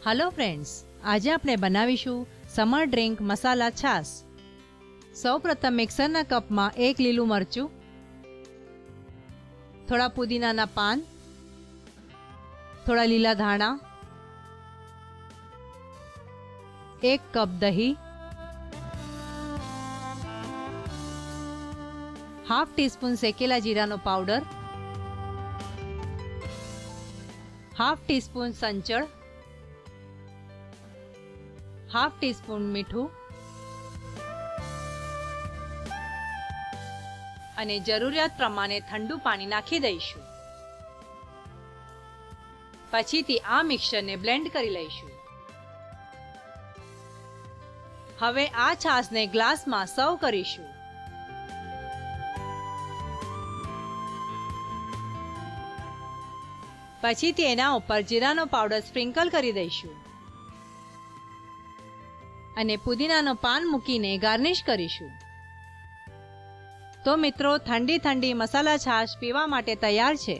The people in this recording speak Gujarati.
हेलो फ्रेंड्स, आज આપણે બનાવીશું સમર ડ્રિંક મસાલા છાશ। સૌપ્રથમ મિક્સરના કપમાં 1 લીલું મરચું, થોડા પુદીનાના પાન, થોડા લીલા ધાણા, 1 કપ દહીં, हाफ टीस्पून શેકેલા જીરાનો પાવડર, हाफ टीस्पून સંચળ, हाफ टीस्पून मीठू અને જરૂરિયાત પ્રમાણે ઠંડુ પાણી નાખી દઈશું। પછીથી આ મિક્સરને બ્લેન્ડ કરી લઈશું। હવે આ છાશને ગ્લાસમાં સર્વ કરીશું। પછીથી એના ઉપર જીરાનો પાવડર સ્પ્રિંકલ કરી દઈશું અને પુદીનાનો પાન મૂકીને ગાર્નિશ કરીશું। તો મિત્રો, ઠંડી ઠંડી મસાલા છાશ પીવા માટે તૈયાર છે।